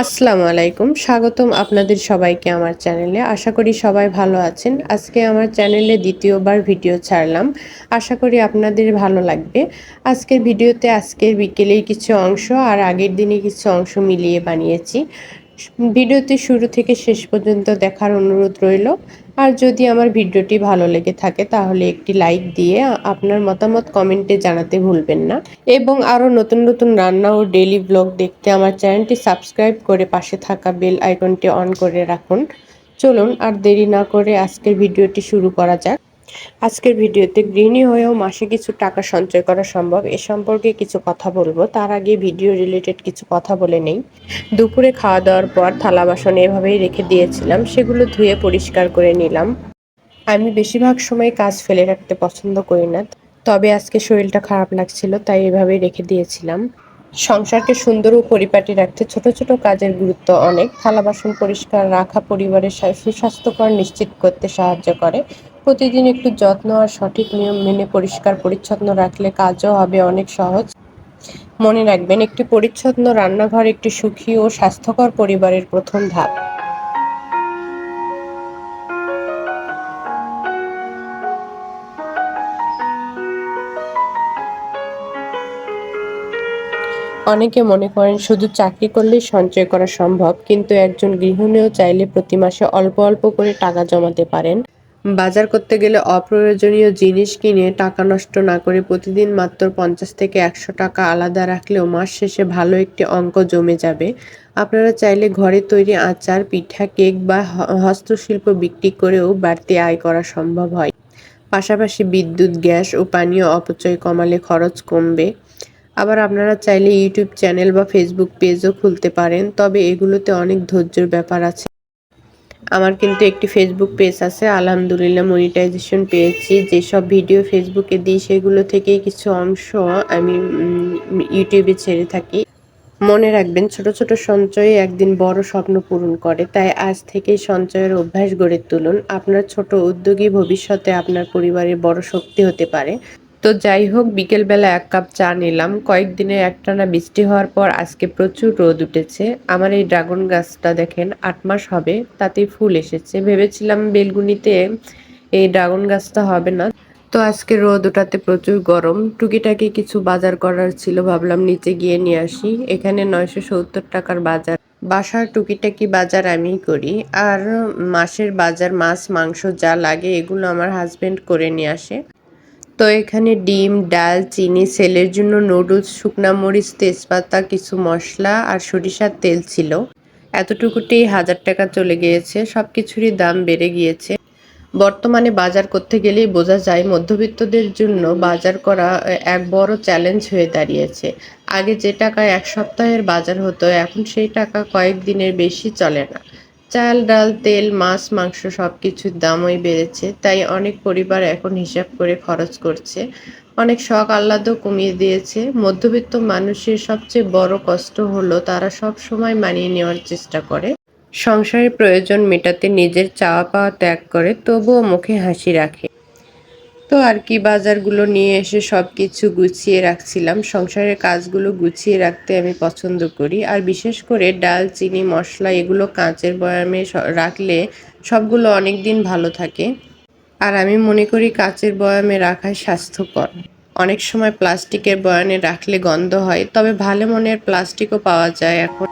আসসালামু আলাইকুম, স্বাগতম আপনাদের সবাইকে আমার চ্যানেলে। আশা করি সবাই ভালো আছেন। আজকে আমার চ্যানেলে দ্বিতীয়বার ভিডিও ছাড়লাম। আশা করি আপনাদের ভালো লাগবে। আজকের ভিডিওতে আজকের বিকেলের কিছু অংশ আর আগের দিনে কিছু অংশ মিলিয়ে বানিয়েছি। ভিডিওটি শুরু থেকে শেষ পর্যন্ত দেখার অনুরোধ রইল। আর যদি আমার ভিডিওটি ভালো লেগে থাকে তাহলে একটি লাইক দিয়ে আপনার মতামত কমেন্টে জানাতে ভুলবেন না। এবং আরও নতুন নতুন রান্না ও ডেইলি ব্লগ দেখতে আমার চ্যানেলটি সাবস্ক্রাইব করে পাশে থাকা বেল আইকনটি অন করে রাখুন। চলুন আর দেরি না করে আজকের ভিডিওটি শুরু করা যাক। আজকের ভিডিওতে গৃহিণী হয়েও মাসে কিছু টাকা সঞ্চয় করা সম্ভব এ সম্পর্কে কিছু কথা বলবো। তার আগে ভিডিও রিলেটেড কিছু কথা বলে নেই। দুপুরে খাওয়া দাওয়ার পর থালা বাসন এভাবেই রেখে দিয়েছিলাম, সেগুলো ধুয়ে পরিষ্কার করে নিলাম। আমি বেশিরভাগ সময় কাজ ফেলে রাখতে পছন্দ করি না, তবে আজকে শরীরটা খারাপ লাগছিল তাই এভাবেই রেখে দিয়েছিলাম। সংসারকে সুন্দর ও পরিপাটি রাখতে ছোট ছোট কাজের গুরুত্ব অনেক। থালা বাসন পরিষ্কার রাখা পরিবারের সুস্বাস্থ্যকর নিশ্চিত করতে সাহায্য করে। প্রতিদিন একটু যত্ন আর সঠিক নিয়ম মেনে পরিষ্কার পরিচ্ছন্ন রাখলে কাজও হবে অনেক সহজ। মনে রাখবেন, একটি পরিচ্ছন্ন রান্নাঘর একটি সুখী ও স্বাস্থ্যকর পরিবারের প্রথম ধাপ। অনেকে মনে করেন শুধু চাকরি করলেই সঞ্চয় করা সম্ভব, কিন্তু একজন গৃহিণীও চাইলে প্রতি মাসে অল্প অল্প করে টাকা জমাতে পারেন। বাজার করতে গেলে অপ্রয়োজনীয় জিনিস কিনে টাকা নষ্ট না করে প্রতিদিন মাত্র 50 থেকে 100 টাকা আলাদা রাখলেও মাস শেষে ভালো একটি অঙ্ক জমে যাবে। আপনারা চাইলে ঘরে তৈরি আচার, পিঠা, কেক বা হস্তশিল্প বিক্রি করেও বাড়তি আয় করা সম্ভব হয়। পাশাপাশি বিদ্যুৎ, গ্যাস ও পানীয় অপচয় কমালে খরচ কমবে। আবার আপনারা চাইলে ইউটিউব চ্যানেল বা ফেসবুক পেজও খুলতে পারেন, তবে এগুলোতে অনেক ধৈর্যের ব্যাপার আছে। আমার কিন্তু একটি ফেসবুক পেজ আছে, আলহামদুলিল্লাহ মনিটাইজেশন পেয়েছি। যেসব ভিডিও ফেসবুকে দিই সেগুলো থেকেই কিছু অংশ আমি ইউটিউবে ছেড়ে থাকি। মনে রাখবেন, ছোট ছোট সঞ্চয়ে একদিন বড় স্বপ্ন পূরণ করে। তাই আজ থেকেই সঞ্চয়ের অভ্যাস গড়ে তুলুন। আপনার ছোট উদ্যোগই ভবিষ্যতে আপনার পরিবারের বড় শক্তি হতে পারে। তো যাই হোক, বিকেলবেলা 1 কাপ চা নিলাম। কয়েকদিনের একটানা বৃষ্টি হওয়ার পর আজকে প্রচুর রোদ উঠেছে। আমার এই ড্রাগন গাছটা দেখেন 8 মাস হবে, তাতেই ফুল এসেছে। ভেবেছিলাম বেলকুনিতে এই ড্রাগন গাছটা হবে না, তো আজকে রোদ ওঠাতে প্রচুর গরম। টুকিটাকি কিছু বাজার করার ছিল, ভাবলাম নিচে গিয়ে নিয়ে আসি। এখানে 970 টাকার বাজার। বাসার টুকিটাকি বাজার আমিই করি। আর মাসের বাজার, মাছ মাংস যা লাগে এগুলো আমার হাজবেন্ড করে নিয়ে আসে। তো এখানে ডিম, ডাল, চিনি, সেলের জন্য নুডলস, শুকনা মরিচ, তেজপাতা, কিছু মশলা আর সরিষার তেল ছিল। এতটুকুতেই 1000 টাকা চলে গিয়েছে। সবকিছুরই দাম বেড়ে গিয়েছে। বর্তমানে বাজার করতে গেলেই বোঝা যায় মধ্যবিত্তদের জন্য বাজার করা এক বড় চ্যালেঞ্জ হয়ে দাঁড়িয়েছে। আগে যে টাকায় 1 সপ্তাহের বাজার হতো, এখন সেই টাকা কয়েকদিনের বেশি চলে না। চাল, ডাল, তেল, মাছ, মাংস সবকিছুর দামই বেড়েছে। তাই অনেক পরিবার এখন হিসাব করে খরচ করছে। অনেক শখ আহ্লাদও কমিয়ে দিয়েছে। মধ্যবিত্ত মানুষের সবচেয়ে বড় কষ্ট হলো তারা সব সময় মানিয়ে নেওয়ার চেষ্টা করে। সংসারের প্রয়োজন মেটাতে নিজের চাওয়া পাওয়া ত্যাগ করে, তবুও মুখে হাসি রাখে। তো আর কি, বাজারগুলো নিয়ে এসে সবকিছু গুছিয়ে রাখছিলাম। সংসারের কাজগুলো গুছিয়ে রাখতে আমি পছন্দ করি। আর বিশেষ করে ডাল, চিনি, মশলা এগুলো কাঁচের বয়ামে রাখলে সবগুলো অনেক দিন ভালো থাকে। আর আমি মনে করি কাঁচের বয়ামে রাখাই স্বাস্থ্যকর। অনেক সময় প্লাস্টিকের বয়ামে রাখলে গন্ধ হয়, তবে ভালো মানের প্লাস্টিকও পাওয়া যায় এখন।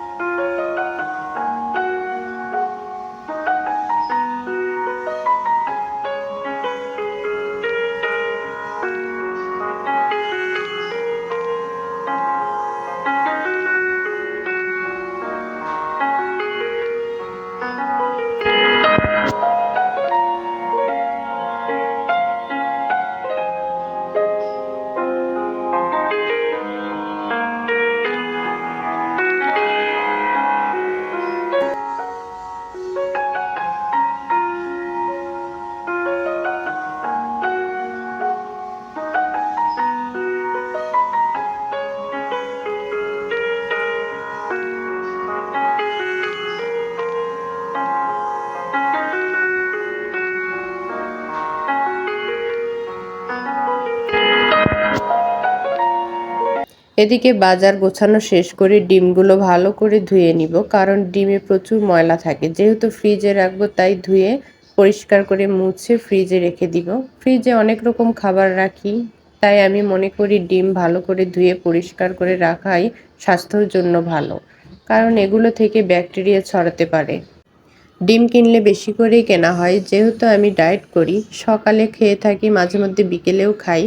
এদিকে বাজার গোছানো শেষ করে ডিমগুলো ভালো করে ধুয়ে নিব, কারণ ডিমে প্রচুর ময়লা থাকে। যেহেতু ফ্রিজে রাখবো তাই ধুয়ে পরিষ্কার করে মুছে ফ্রিজে রেখে দিব। ফ্রিজে অনেক রকম খাবার রাখি, তাই আমি মনে করি ডিম ভালো করে ধুয়ে পরিষ্কার করে রাখাই স্বাস্থ্যের জন্য ভালো, কারণ এগুলো থেকে ব্যাকটেরিয়া ছড়াতে পারে। ডিম কিনলে বেশি করেই কেনা হয়, যেহেতু আমি ডায়েট করি। সকালে খেয়ে থাকি, মাঝে মধ্যে বিকেলেও খাই।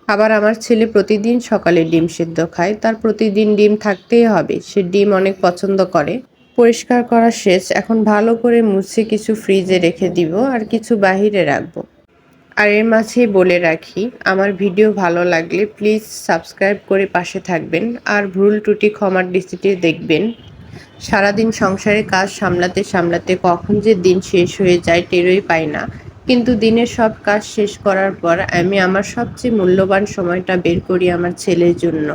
আবার আমার ছেলে প্রতিদিন সকালে ডিম সিদ্ধ খায়, তার প্রতিদিন ডিম থাকতেই হবে, সে ডিম অনেক পছন্দ করে। পরিষ্কার করা শেষ, এখন ভালো করে মুছে কিছু ফ্রিজে রেখে দিব আর কিছু বাহিরে রাখবো। আর এর মাঝেই বলে রাখি, আমার ভিডিও ভালো লাগলে প্লিজ সাবস্ক্রাইব করে পাশে থাকবেন, আর ভুল ত্রুটি ক্ষমার দৃষ্টিতে দেখবেন। সারাদিন সংসারের কাজ সামলাতে সামলাতে কখন যে দিন শেষ হয়ে যায় টেরই পাই না। কিন্তু দিনের সব কাজ শেষ করার পর আমি আমার সবচেয়ে মূল্যবান সময়টা বের করি আমার ছেলের জন্য,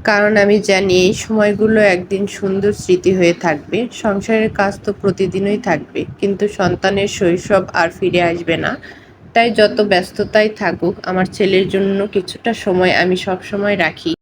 কারণ আমি জানি এই সময়গুলো একদিন সুন্দর স্মৃতি হয়ে থাকবে। সংসারের কাজ তো প্রতিদিনই থাকবে, কিন্তু সন্তানের শৈশব আর ফিরে আসবে না। তাই যত ব্যস্ততাই থাকুক, আমার ছেলের জন্য কিছুটা সময় আমি সব সময় রাখি।